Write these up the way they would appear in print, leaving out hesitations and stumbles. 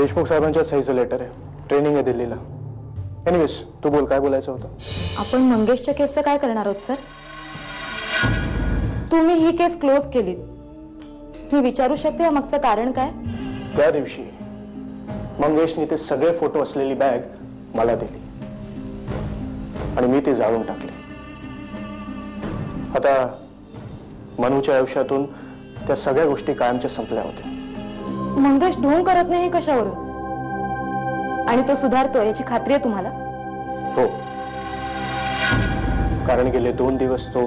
देशमुख साहेबांच्या सहीचं लेटर आहे, ट्रेनिंग आहे दिल्लीला. एनिवेज तू बोल, काय बोलायचं होतं? आपण मंगेशच्या केसचं काय करणार आहोत सर? तुम्ही ही केस क्लोज केली, मी विचारू शकते या मागचं कारण काय? त्या दिवशी मंगेशने ते सगळे फोटो असलेली बॅग मला दिली आणि मी ती जाळून टाकली. आता मनूच्या आयुष्यातून त्या सगळ्या गोष्टी कायमच्या संपल्या होत्या. मंगेश ढोंग करत नाही कशावरून? आणि तो सुधारतो याची खात्री आहे तुम्हाला? हो, कारण गेले 2 दिवस तो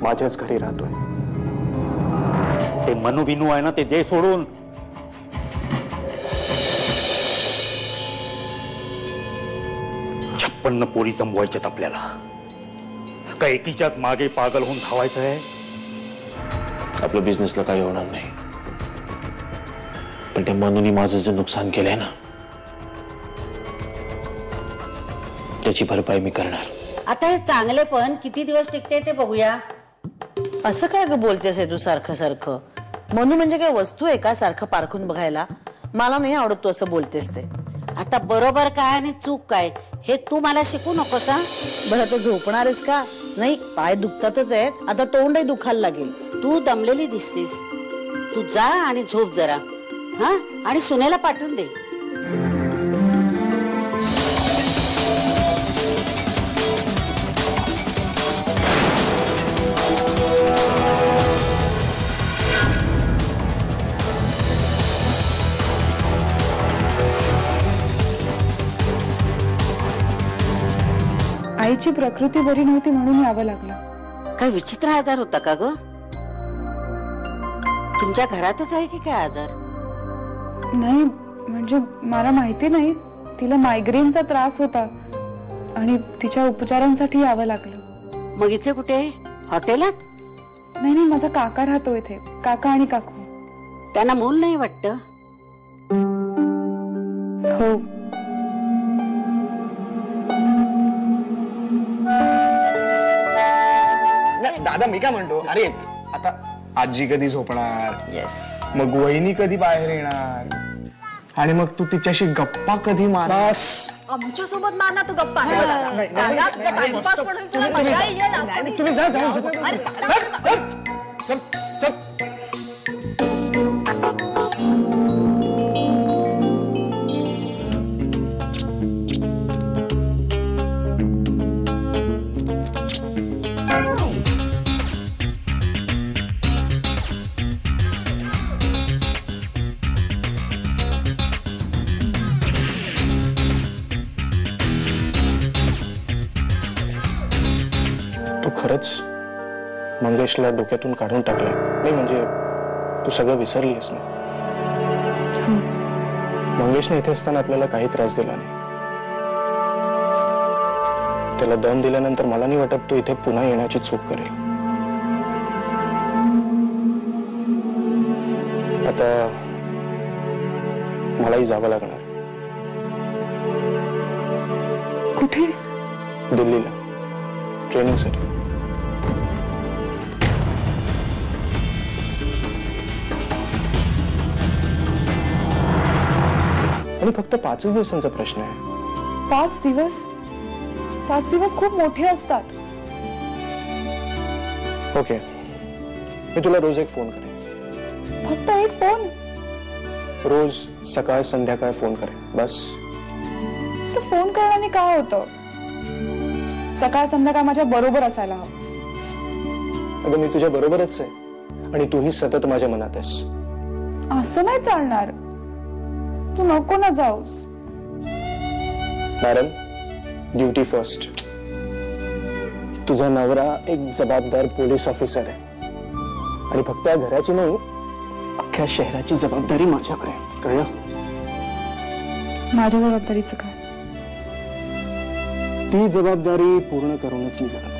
माझ्याच घरी राहतोय. ते मनू बिनू आहे ना, ते दे सोडून. छप्पन्न पोरी जमवायच्यात आपल्याला. का एकीच्याच मागे पागल होऊन धावायचं आहे? आपल्या बिझनेसला काही होणार नाही, पण त्या मनूनी माझं जे नुकसान केलंय ना, त्याची भरपाई मी करणार. आता हे चांगले पण किती दिवस टिकते ते बघूया. असं काय ग बोलतेस तू सारखं सारखं? मनू म्हणजे काय वस्तू आहे का सारखं पारखून बघायला? मला नाही आवडत तू असं बोलतेस ते. आता बरोबर काय आणि चूक काय हे तू मला शिकू नकोस. बरं आता झोपणारेस का? नाही, पाय दुखतातच आहेत, आता तोंडही दुखायला लागेल. तू दमलेली दिसतीस, तू जा आणि झोप जरा. हा, आणि सुनेला पाठवून दे. आईची प्रकृती बरी नव्हती म्हणून यावं लागलं. काय विचित्र आजार होता का ग? तुमच्या घरातच आहे की काय आजार? नाही, म्हणजे मला माहिती नाही. तिला मायग्रेनचा त्रास होता आणि तिच्या उपचारांसाठी यावं लागलं. मग इथे कुठे? हॉटेलात? नाही नाही, माझा काका राहतो इथे, काका आणि काकू. त्यांना मूल नाही वाटत? हो. दादा मी काय म्हणतो, अरे आता आजी कधी झोपणार? येस. मग वहिनी कधी बाहेर येणार? आणि मग तू तिच्याशी गप्पा कधी मारणार? आमच्या सोबत मारना तू गप्पा. तुम्ही जा, जाऊन झोपा. तू खरंच मंगेशला डोक्यातून काढून टाकलं नाही? म्हणजे तू सगळं विसरलीस ना? मंगेशने इथे असताना आपल्याला काही त्रास दिला नाही. त्याला दम दिल्यानंतर मला नाही वाटत तो इथे पुन्हा येण्याची चूक करेल. आता मलाही जावं लागणार. कुठे? दिल्लीला ट्रेनिंगसाठी. आणि फक्त 5 दिवसांचा प्रश्न आहे. 5 दिवस? 5 दिवस खूप मोठे असतात. ओके, मी तुला रोज एक फोन करेन. फक्त एक फोन? रोज सकाळ संध्याकाळ फोन करेन, बस. फोन करण्याने काय होतं? सकाळ संध्याकाळ माझ्या बरोबर असायला हवं. अगं मी तुझ्या बरोबरच आहे आणि तूही सतत माझ्या मनात आहेस. असं नाही चालणार. तू नको ना जाऊस. Madam, duty first. तुझा नवरा एक जबाबदार पोलीस ऑफिसर आहे आणि फक्त या घराची नाही, अख्ख्या शहराची जबाबदारी माझ्यावर आहे, कळलं? माझ्या जबाबदारीचं काय? ती जबाबदारी पूर्ण करूनच मी जाणार.